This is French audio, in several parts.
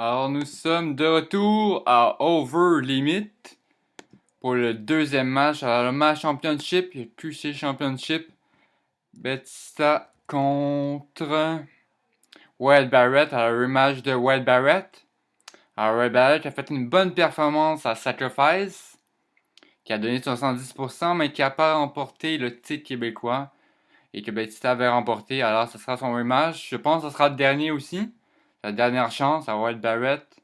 Alors nous sommes de retour à Over Limit pour le deuxième match. Alors le match Championship, le QC Championship. Batista contre Wade Barrett. Alors le rematch de Wade Barrett. Alors Wade Barrett a fait une bonne performance à Sacrifice, qui a donné 70%, mais qui n'a pas remporté le titre québécois. Et que Batista avait remporté. Alors ce sera son rematch. Je pense que ce sera le dernier aussi. La dernière chance à Wade Barrett.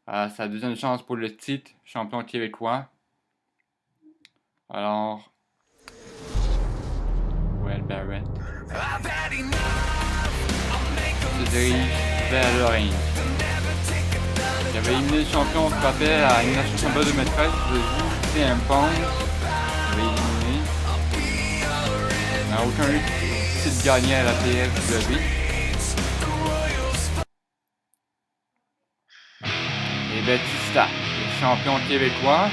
Sa deuxième chance pour le titre champion québécois. Alors, Wade Barrett se dirige vers le ring. Il avait éliminé le champion, on se rappelle, à l'élimination champion 2013, c'est un Pong. Il avait éliminé. Il n'a aucun eu de titre gagné à la PFW. Et Batista, le champion québécois.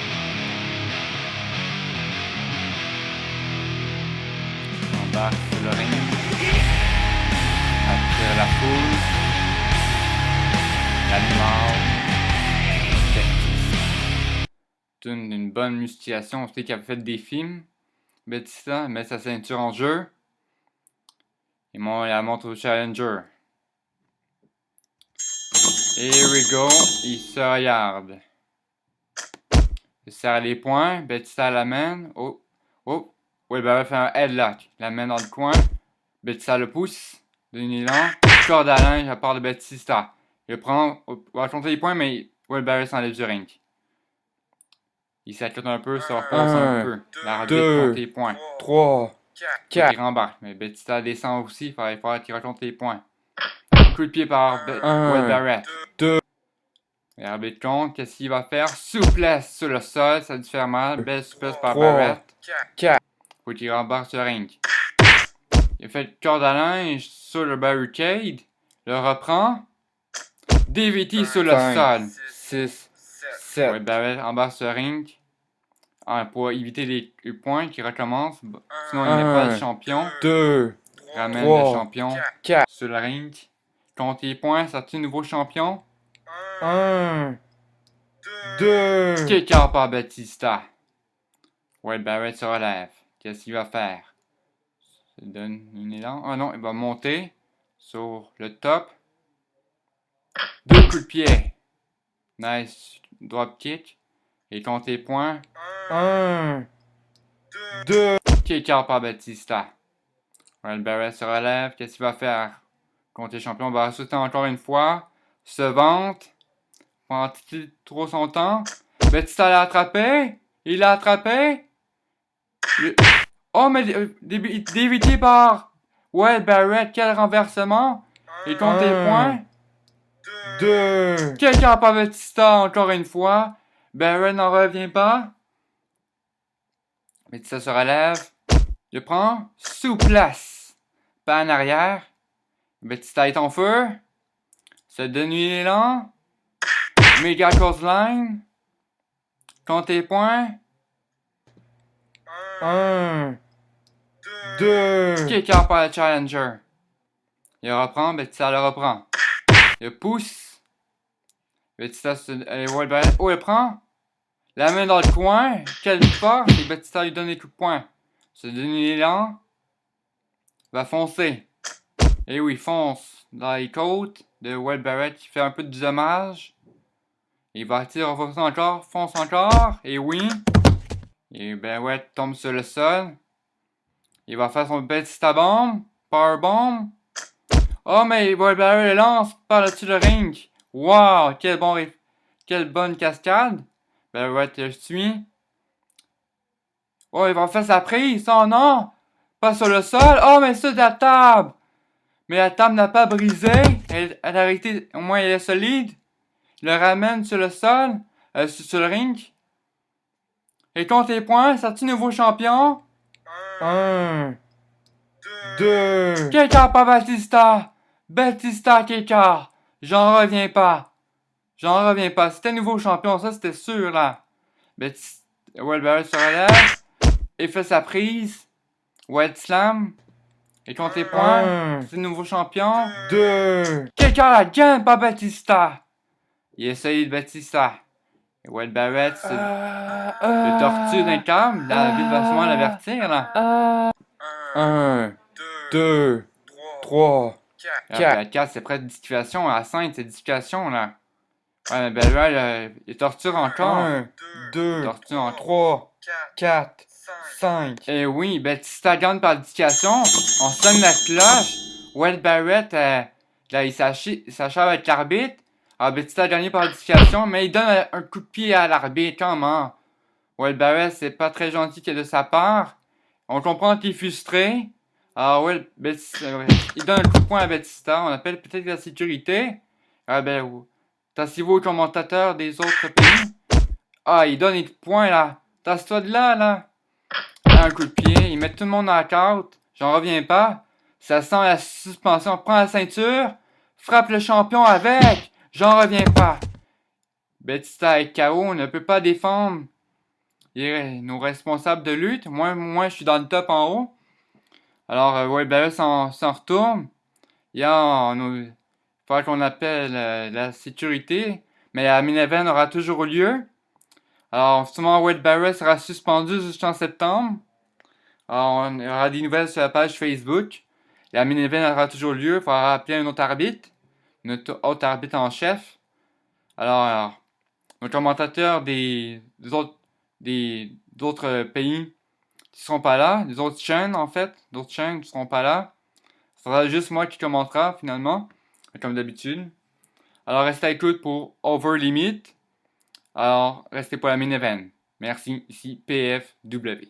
Embarque sur le ring. Attire la foule. L'animal. Une bonne musculation. On sait qu'il a fait des films. Batista met sa ceinture en jeu. Et la montre au challenger. Here we go. Il se regarde. Il serre les poings. Batista l'amène. Oh. Wade Barrett fait un headlock. L'amène dans le coin. Batista le pousse. D'un élan. Corde à linge à part de Batista. Il prend. Il va compter les points, mais Wade Barrett s'enlève du ring. Il s'accote un peu, se repose un peu. L'arbitre compte les points. 3, 4. Il rembarque. Mais Batista descend aussi. Il faudrait qu'il raconte les points. Coup de pied par Wade Barrett. 2. L'arbitre compte. Qu'est-ce qu'il va faire? Souplesse sur le sol. Ça a dû faire mal. Belle souplesse par 3, Barrett. 4. Faut qu'il rembarque sur le ring. Il fait le corde à linge sur le barricade. Le reprend. DVT sur le 5, sol. 6, 7. Wade Barrett embarque sur le ring. Pour éviter les points qui recommencent. Sinon, il n'est pas le champion. 2, Ramène 3, le champion 4. sur le ring. Compte les points. Sorti nouveau champion. 1, 2. Kick out par Batista. Wade Barrett se relève. Qu'est-ce qu'il va faire? Il donne un élan. Ah non, il va monter sur le top. 2 coups de pied. Nice drop kick. Et compte les points. 1, 2. Kick out par Batista. Wade Barrett se relève. Qu'est-ce qu'il va faire? Compte les champions. Va sauter encore une fois. Se vante. Prend-il trop son temps? Batista l'a attrapé. Il l'a attrapé. Oh, mais dévité par Wade Barrett. Quel renversement. Et compte les points. 2. Quelqu'un par Batista encore une fois. Barrett n'en revient pas. Batista se relève. Il prend. Souplesse. Pas en arrière. Batista est en feu. Se donne l'élan. Mega clothesline. Compte les points. 1, 2. Kick out par le challenger. Il reprend. Batista le reprend. Il pousse. Batista Wade Barrett. Oh, il prend. La main dans le coin. Quelle force. Et Batista lui donne des coups de poing. Se donne l'élan. Va foncer. Et oui, fonce dans les côtes de Wade Barrett qui fait un peu de dommage. Il va tirer, renforcer encore, fonce encore. Et oui. Et Barrett tombe sur le sol. Il va faire son Batista bomb. Power bomb. Oh, mais Wade Barrett le lance par-dessus le ring. Wow, quelle bonne cascade. Barrett le suit. Oh, il va faire sa prise. Oh non. Pas sur le sol. Oh, mais sur la table. Mais la table n'a pas brisé. Elle a arrêté. Au moins, elle est solide. Il le ramène sur le sol. Sur le ring. Et compte les points. Sorti nouveau champion. 1, 2. Quelqu'un par Batista. Batista quelqu'un. J'en reviens pas. C'était nouveau champion. Ça, c'était sûr, là. Wade Barrett se relève. Il fait sa prise. Wade Slam. Et compte les points. 1, C'est le nouveau champion. 2. Quelqu'un la gagne par Batista. Il essaye de Batista. Et Wade Barrett le tortue d'un câble. L'arbitre va sûrement l'avertir, là. 1, 2, 3, Puis à 4, c'est près de disqualification. À 5, c'est disqualification, là. Ouais, mais Barrett, il torture encore. 1, 2, Torture encore. 3, 4, 5. Et oui, Batista gagne par disqualification. On sonne la cloche. Wade Barrett, là, il s'achève avec l'arbitre. Alors, Batista a gagné par disqualification, mais il donne un coup de pied à l'arbitre, comment? Wade Barrett, c'est pas très gentil que de sa part. On comprend qu'il est frustré. Alors, ouais, il donne un coup de poing à Batista. On appelle peut-être la sécurité. Ah, ben, tassez-vous aux commentateurs des autres pays. Ah, il donne des coups de poing, là. Tasse-toi de là, là. Un coup de pied. Il met tout le monde en knock-out. J'en reviens pas. Ça sent la suspension. Prends la ceinture. Frappe le champion avec. J'en reviens pas. Batista est KO. On ne peut pas défendre nos responsables de lutte. Moi, je suis dans le top en haut. Alors, Wade Barrett s'en retourne. Il faudra qu'on appelle la sécurité. Mais la main event aura toujours lieu. Alors, sûrement Wade Barrett sera suspendu jusqu'en septembre. Alors, on aura des nouvelles sur la page Facebook. La main event aura toujours lieu. Il faudra appeler un autre arbitre. Notre autre arbitre en chef. Alors nos commentateurs des autres pays qui seront pas là, des autres chaînes en fait, d'autres chaînes qui seront pas là. Ce sera juste moi qui commentera finalement, comme d'habitude. Alors restez à l'écoute pour Over Limit. Alors restez pour la main event. Merci, ici PFW.